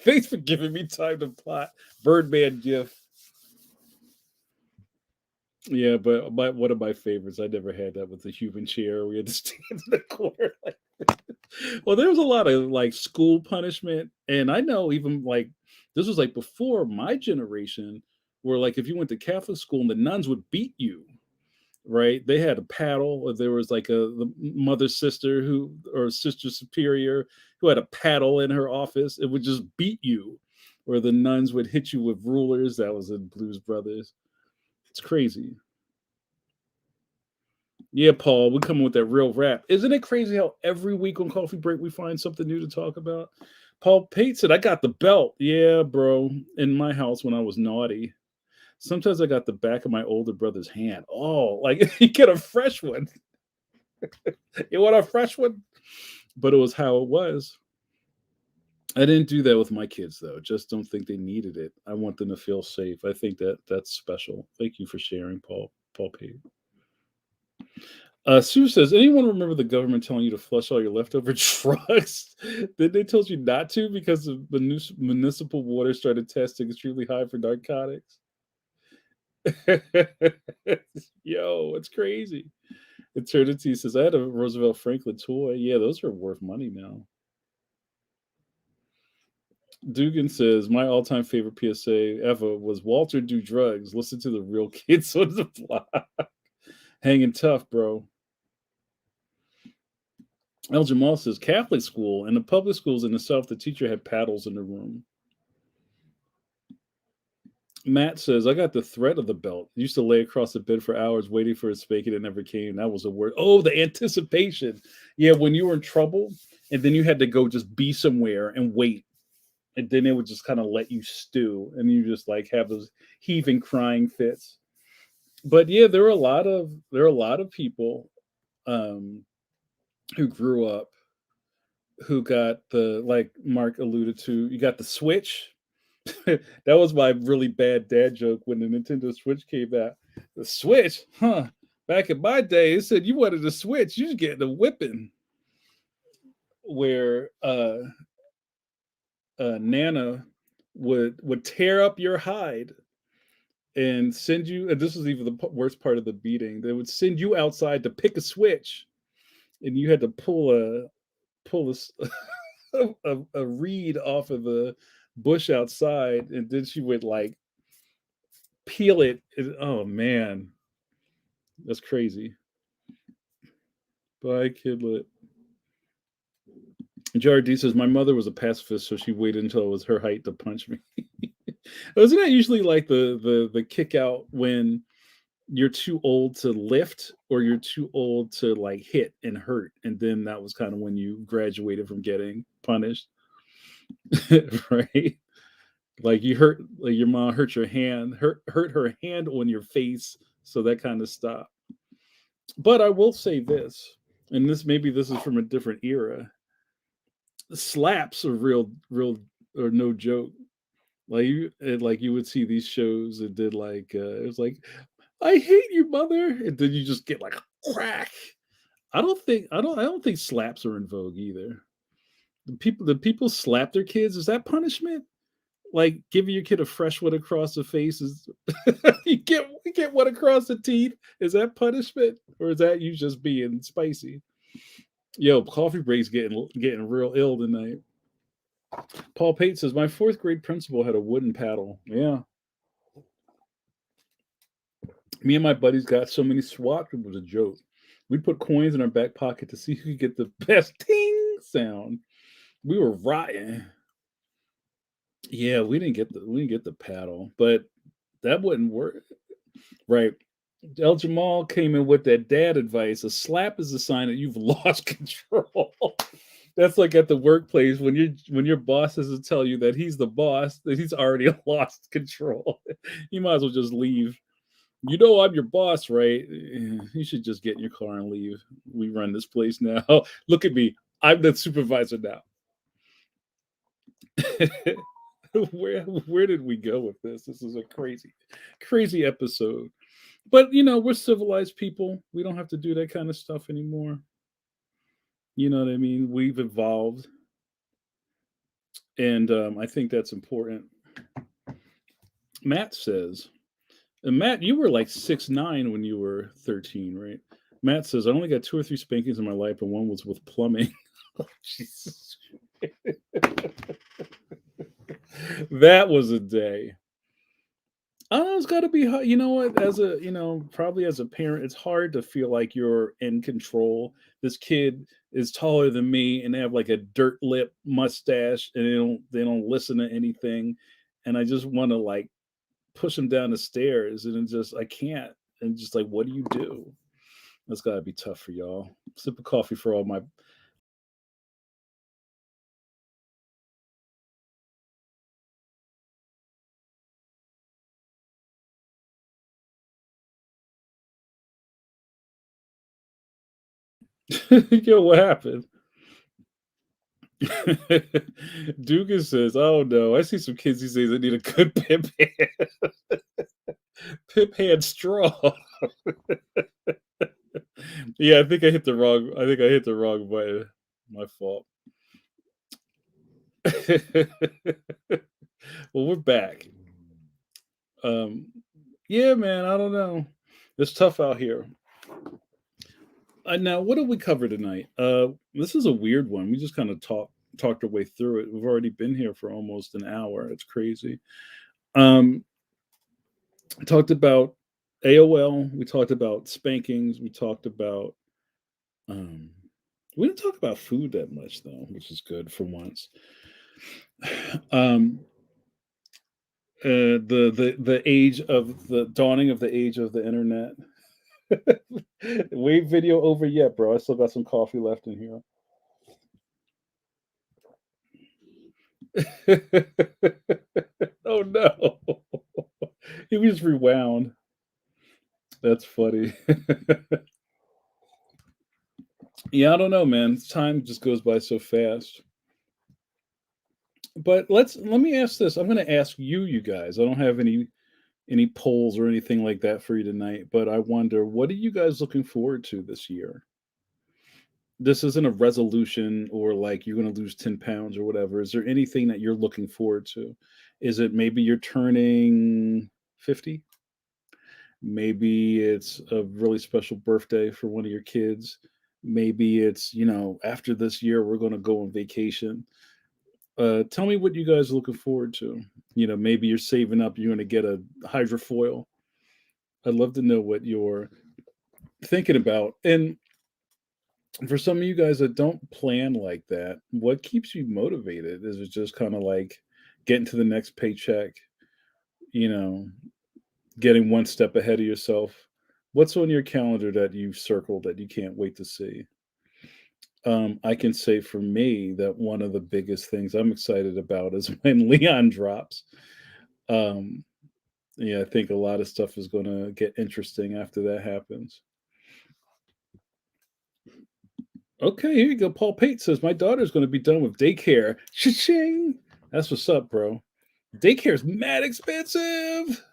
Thanks for giving me time to plot Birdman gif." Yeah, but one of my favorites, I never had that with the human chair. We had to stand in the corner. Well, there was a lot of like school punishment, and I know even like this was like before my generation, where like if you went to Catholic school and the nuns would beat you, right? They had a paddle, or there was like the mother sister who or sister superior who had a paddle in her office. It would just beat you, or the nuns would hit you with rulers. That was in Blues Brothers. It's crazy. Yeah, Paul, we're coming with that real rap. Isn't it crazy how every week on Coffee Break we find something new to talk about? Paul Pate said, "I got the belt." Yeah, bro. In my house when I was naughty. Sometimes I got the back of my older brother's hand. Oh, like you get a fresh one. You want a fresh one? But it was how it was. I didn't do that with my kids though. Just don't think they needed it. I want them to feel safe. I think that's special. Thank you for sharing, Paul Pate. Sue says, "Anyone remember the government telling you to flush all your leftover trucks? Then they told you not to because the municipal water started testing extremely high for narcotics." Yo, it's crazy. Eternity says, "I had a Roosevelt Franklin toy. Yeah, those are worth money now." Dugan says, "My all-time favorite PSA ever was Walter do drugs. Listen to the real kids on the block. Hanging tough, bro." El Jamal says, "Catholic school and the public schools in the South, the teacher had paddles in the room." Matt says, "I got the threat of the belt. Used to lay across the bed for hours waiting for a spanking. It never came. That was a word. Oh, the anticipation. Yeah, when you were in trouble and then you had to go just be somewhere and wait. And then they would just kind of let you stew and you just like have those heaving crying fits." But yeah, there are a lot of people um who grew up who got the like Mark alluded to, you got the Switch. That was my really bad dad joke when the Nintendo Switch came out. The Switch, huh? Back in my day, it said you wanted a Switch, you was getting a whipping. Where Nana would tear up your hide and send you. And this was even the worst part of the beating. They would send you outside to pick a switch, and you had to pull a reed off of the bush outside, and then she would like peel it. Oh man, that's crazy. Bye, Kidlet. Jared D says, "My mother was a pacifist, so she waited until it was her height to punch me." Isn't that usually like the kick out when you're too old to lift or you're too old to like hit and hurt, and then that was kind of when you graduated from getting punished? Right? Like you hurt, like your mom hurt your hand, hurt her hand on your face, so that kind of stopped. But I will say this, and this is from a different era. Slaps are real or no joke. Like you would see these shows and did like it was like, "I hate you, mother," and then you just get like a crack. I don't think slaps are in vogue either. The people slap their kids. Is that punishment? Like giving your kid a fresh one across the face is you get one across the teeth. Is that punishment or is that you just being spicy? Yo, coffee breaks getting real ill tonight. Paul Pate says my fourth grade principal had a wooden paddle. Yeah, me and my buddies got so many swats it was a joke. We'd put coins in our back pocket to see who could get the best ting sound. We were rotten. Yeah, we didn't get the paddle, but that wouldn't work. Right. El Jamal came in with that dad advice. A slap is a sign that you've lost control. That's like at the workplace when your boss has to tell you that he's the boss, that he's already lost control. You might as well just leave. You know I'm your boss, right? You should just get in your car and leave. We run this place now. Look at me. I'm the supervisor now. Where did we go with this? This is a crazy episode. But we're civilized people. We don't have to do that kind of stuff anymore. You know what I mean? We've evolved, and I think that's important. Matt says, and Matt, you were like 6'9" when you were 13, right? Matt says, I only got two or three spankings in my life, and one was with plumbing. Jesus. That was a day. Oh, it's got to be hard. You know what? Probably as a parent, it's hard to feel like you're in control. This kid is taller than me, and they have like a dirt lip mustache, and they don't listen to anything, and I just want to like push them down the stairs, and I can't. And just like, what do you do? That's got to be tough for y'all. Sip of coffee for all my. Yo, what happened? Dugan says, "Oh no, I see some kids these days that need a good pimp hand, pimp hand straw." Yeah, I think I hit the wrong. I think I hit the wrong button. My fault. Well, we're back. Um, yeah, man. I don't know. It's tough out here. Now, what did we cover tonight? This is a weird one. We just kind of talked our way through it. We've already been here for almost an hour. It's crazy. Um, talked about AOL. We talked about spankings. We talked about. Um, we didn't talk about food that much though, which is good for once. Um, the age of the dawning of the age of the internet. Wave video over yet, bro. I still got some coffee left in here. Oh no. He was rewound. That's funny. Yeah, I don't know, man. Time just goes by so fast. But let me ask this. I'm going to ask you guys. I don't have any polls or anything like that for you tonight, but I wonder, what are you guys looking forward to this year? This isn't a resolution or like you're going to lose 10 pounds or whatever. Is there anything that you're looking forward to? Is it maybe you're turning 50? Maybe it's a really special birthday for one of your kids. Maybe it's, after this year, we're going to go on vacation. Tell me what you guys are looking forward to. Maybe you're saving up, you're going to get a hydrofoil. I'd love to know what you're thinking about. And for some of you guys that don't plan like that, what keeps you motivated? Is it just kind of like getting to the next paycheck, you know, getting one step ahead of yourself? What's on your calendar that you've circled that you can't wait to see? I can say for me that one of the biggest things I'm excited about is when Leon drops. Um, yeah, I think a lot of stuff is going to get interesting after that happens. Okay, here you go. Paul Pate says my daughter's going to be done with daycare. Cha-ching! That's what's up, bro. Daycare's mad expensive.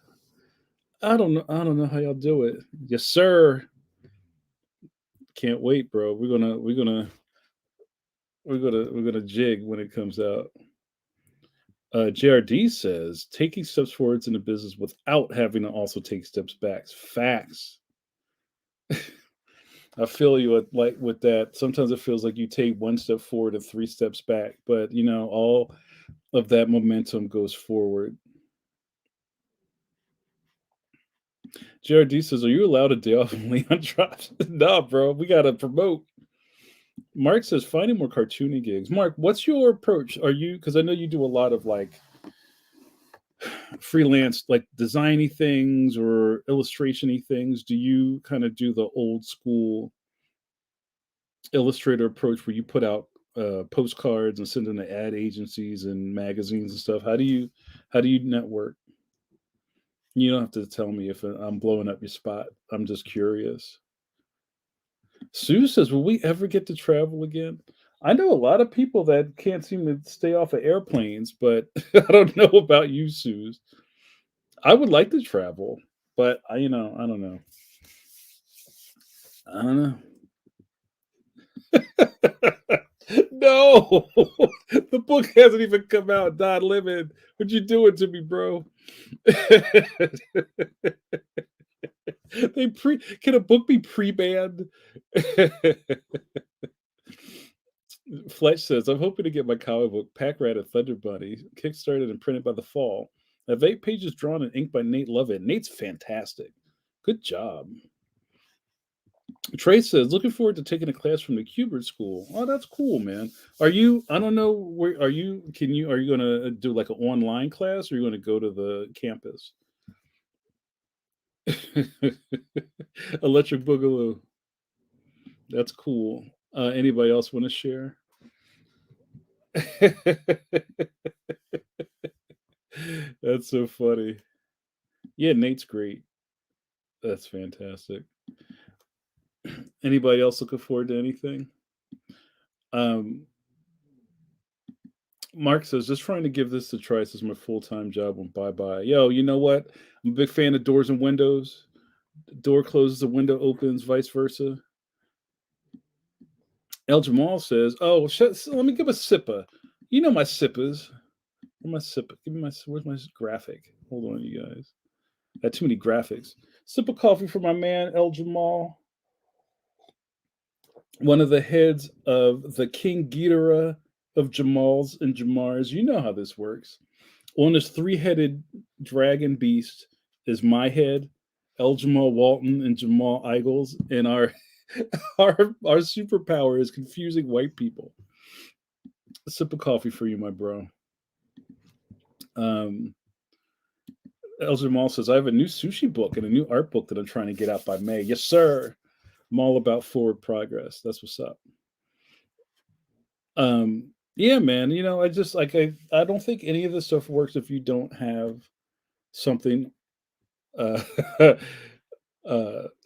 I don't know. I don't know how y'all do it. Yes, sir. Can't wait, bro. We're gonna jig when it comes out. JRD says taking steps forwards in a business without having to also take steps back. Facts. I feel you with that. Sometimes it feels like you take one step forward and three steps back, but all of that momentum goes forward. JRD says, "Are you allowed a day off when Leon drops?" Nah, bro. We gotta promote. Mark says, "Finding more cartooning gigs." Mark, what's your approach? Are you because I know you do a lot of like freelance, like designy things or illustrationy things. Do you kind of do the old school Illustrator approach where you put out postcards and send them to ad agencies and magazines and stuff? How do you network? You don't have to tell me if I'm blowing up your spot. I'm just curious. Sue says, "Will we ever get to travel again?" I know a lot of people that can't seem to stay off of airplanes, but I don't know about you, Sue. I would like to travel, but I don't know. I don't know. No, the book hasn't even come out. Don Lemon, what you doing to me, bro? They pre Can a book be pre-banned? Fletch says, "I'm hoping to get my comic book Pack Rat and Thunder Bunny kickstarted and printed by the fall. I have 8 pages drawn and inked by Nate Lovett. Nate's fantastic. Good job." Trey says, "Looking forward to taking a class from the Cubert School." Oh, that's cool, man. Are you? I don't know where are you. Can you? Are you going to do like an online class, or are you going to go to the campus? Electric Boogaloo. That's cool. Anybody else want to share? That's so funny. Yeah, Nate's great. That's fantastic. Anybody else looking forward to anything? Um, Mark says, "Just trying to give this a try. This is my full time job. And bye bye." Yo, you know what? I'm a big fan of doors and windows. The door closes, the window opens, vice versa. El Jamal says, "Oh, let me give a sipper. You know my sippers. Where's my sipper? Where's my graphic? Hold on, you guys. I had too many graphics. Sip of coffee for my man El Jamal, one of the heads of the King Ghidorah of Jamals and Jamars. You know how this works. On this three-headed dragon beast is my head, El Jamal Walton and Jamal Eagles, and our our superpower is confusing white people. A sip of coffee for you, my bro. Um, El Jamal says, "I have a new sushi book and a new art book that I'm trying to get out by May." Yes, sir. I'm all about forward progress. That's what's up. Yeah, man. I just like I don't think any of this stuff works if you don't have something uh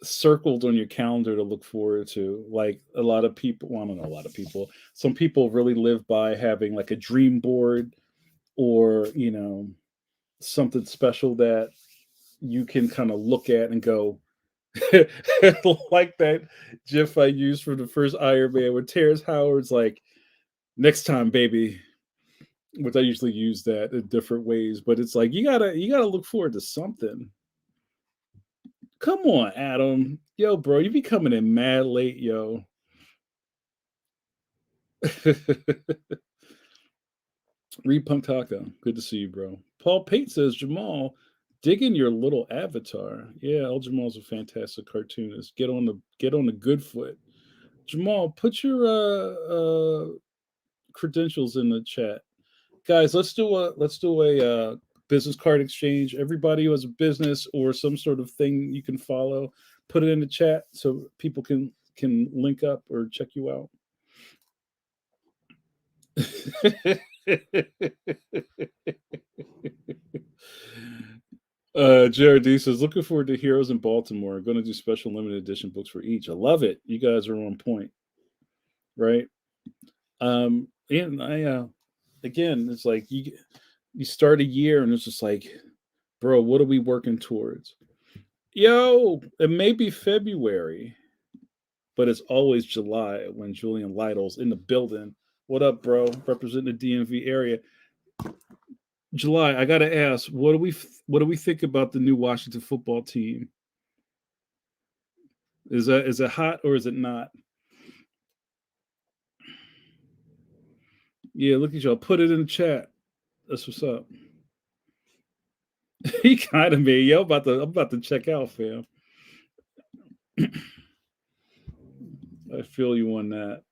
circled on your calendar to look forward to. Like a lot of people, well, I don't know, a lot of people. Some people really live by having like a dream board or, something special that you can kind of look at and go, like that GIF I used for the first Iron Man where Terrence Howard's like, "Next time, baby," which I usually use that in different ways, but it's like you gotta look forward to something. Come on, Adam. Yo, bro, you be coming in mad late, yo. Read Punk Taco. Good to see you, bro. Paul Pate says, "Jamal, digging your little avatar." Yeah, El Jamal's a fantastic cartoonist. Get on the good foot. Jamal, put your credentials in the chat. Guys, let's do a business card exchange. Everybody who has a business or some sort of thing you can follow, put it in the chat so people can link up or check you out. JRD says, "Looking forward to Heroes in Baltimore. I'm going to do special limited edition books for each." I love it. You guys are on point, right? And I again, it's like you start a year and it's just like, bro, what are we working towards? Yo, it may be February, but it's always July when Julian Lytle's in the building. What up, bro? Representing the DMV area. July, I gotta ask, what do we think about the new Washington football team? Is it hot or is it not? Yeah, look at y'all. Put it in the chat. That's what's up. He kind of me. Yo, I'm about to check out, fam. I feel you on that.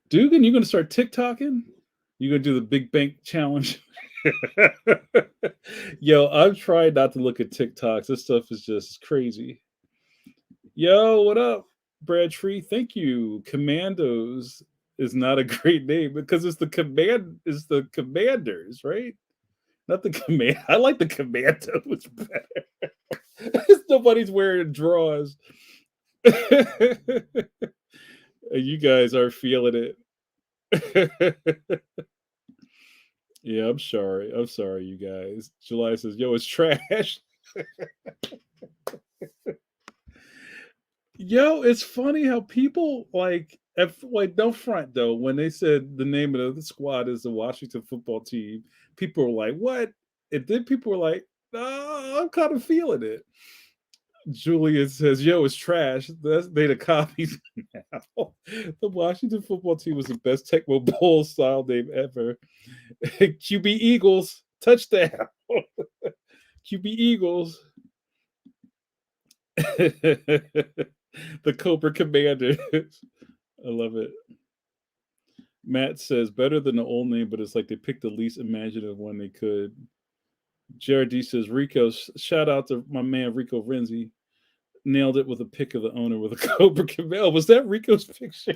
Dugan, you gonna start TikToking? You gonna do the big bank challenge? Yo, I'm trying not to look at TikToks. This stuff is just crazy. Yo, what up, Brad Tree? Thank you. Commandos is not a great name because it's the commanders, right? Not the command. I like the commandos better. Nobody's wearing drawers. You guys are feeling it. Yeah, I'm sorry. I'm sorry, you guys. July says, "Yo, it's trash." Yo, it's funny how people like no front though when they said the name of the squad is the Washington football team. People were like, "What?" And then people were like, "Oh, I'm kind of feeling it." Julian says, "Yo, it's trash." They the copies now. The Washington football team was the best Tecmo Bowl style name ever. QB Eagles touchdown. QB Eagles. The Cobra Commanders. I love it. Matt says better than the old name, but it's like they picked the least imaginative one they could. Jared D says Rico. Shout out to my man Rico Renzi. Nailed it with a pic of the owner with a Cobra Commander. Was that Rico's picture?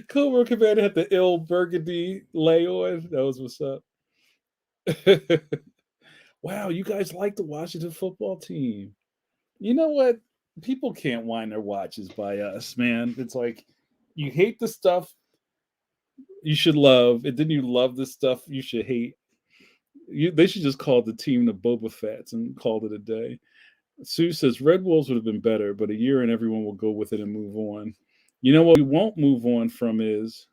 Cobra Commander had the ill burgundy lay on. That was what's up. Wow, you guys like the Washington football team. You know what? People can't wind their watches by us, man. It's like you hate the stuff you should love, and then you love the stuff you should hate. They should just call the team the Boba Fett's and called it a day. Sue says Red Wolves would have been better, but a year and everyone will go with it and move on. You know what we won't move on from is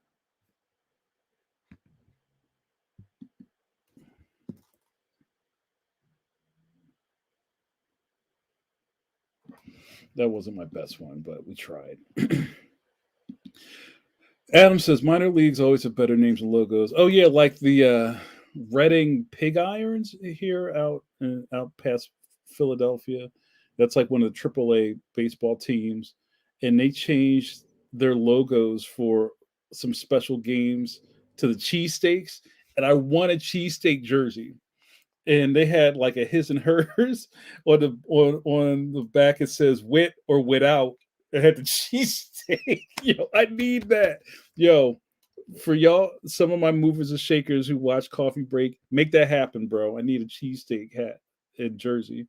that wasn't my best one, but we tried. Adam says minor leagues always have better names and logos. Oh yeah, like the Reading Pig Irons here out past Philadelphia. That's like one of the AAA baseball teams, and they changed their logos for some special games to the cheesesteaks. And I won a cheesesteak jersey, and they had like a his and hers on the back. It says "wit" or "without." It had the cheesesteak. Yo, I need that. Yo, for y'all, some of my movers and shakers who watch Coffee Break, make that happen, bro. I need a cheesesteak hat in Jersey.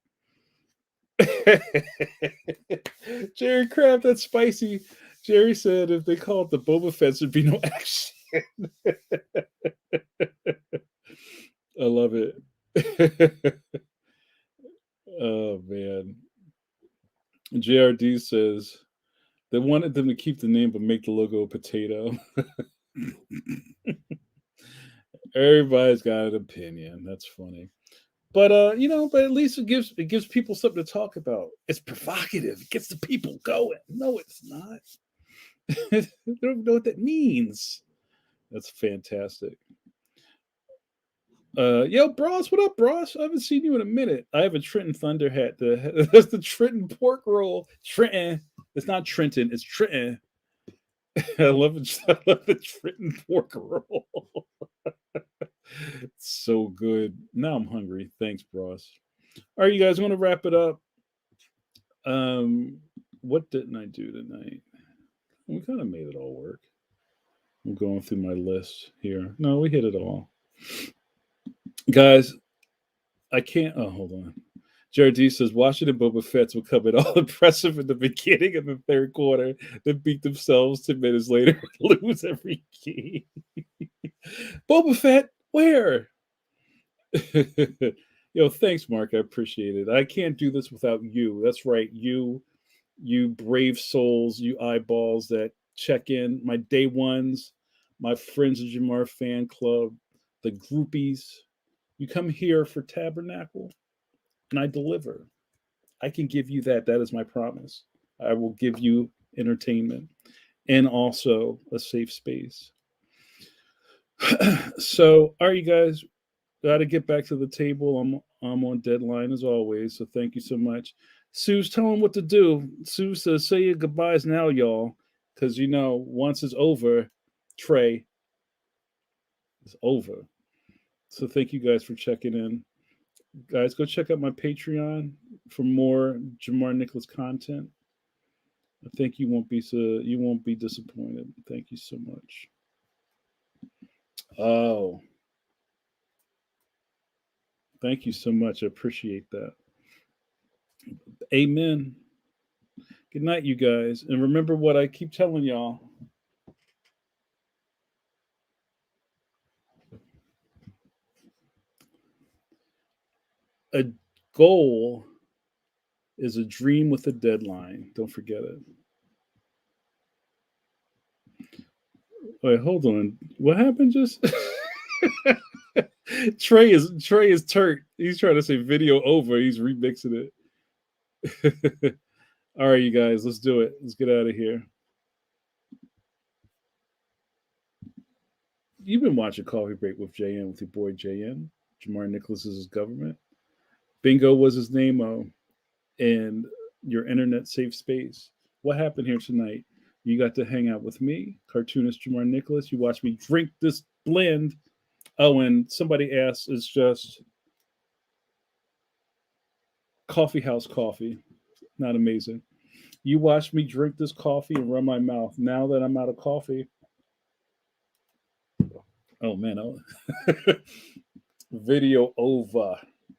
Jerry Kraft, that's spicy. Jerry said if they call it the Boba Fett, there'd be no action. I love it. Oh man. JRD says they wanted them to keep the name but make the logo a potato. Everybody's got an opinion. That's funny. But but at least it gives people something to talk about. It's provocative. It gets the people going. No, it's not. They don't know what that means. That's fantastic. Yo, Bros, what up, Bros? I haven't seen you in a minute. I have a Trenton Thunder hat. That's the Trenton pork roll. Trenton. It's not Trenton. It's Trenton. I love it. I love the Trenton pork roll. It's so good. Now I'm hungry. Thanks, Bros. All right, you guys want to wrap it up? Um, what didn't I do tonight? We kind of made it all work. I'm going through my list here. No, we hit it all. Guys, I can't. Oh, hold on. Jared D says Washington Boba Fett's will come in all impressive in the beginning of the third quarter, then beat themselves 10 minutes later and lose every game. Boba Fett, where? Yo, thanks, Mark. I appreciate it. I can't do this without you. That's right. You brave souls, you eyeballs that check in, my day ones, my friends of Jamar fan club, the groupies. You come here for Tabernacle, and I deliver. I can give you that. That is my promise. I will give you entertainment and also a safe space. So, all right, you guys, got to get back to the table. I'm on deadline as always. So thank you so much. Sue's tell them what to do. Sue says, say your goodbyes now, y'all. Because once it's over, Trey, it's over. So thank you guys for checking in. Guys, go check out my Patreon for more Jamar Nicholas content. I think you won't be disappointed. Thank you so much. Oh, thank you so much. I appreciate that. Amen. Good night, you guys. And remember what I keep telling y'all. A goal is a dream with a deadline. Don't forget it. Wait, hold on. What happened just? Trey is turnt. He's trying to say video over. He's remixing it. All right, you guys, let's do it. Let's get out of here. You've been watching Coffee Break with JN with your boy JN. Jamar Nicholas is his government. Bingo was his name-o. And your internet safe space. What happened here tonight? You got to hang out with me, cartoonist Jamar Nicholas. You watched me drink this blend. Oh, and somebody asked, it's just coffee house coffee. Not amazing. You watched me drink this coffee and run my mouth. Now that I'm out of coffee. Oh, man. Video over.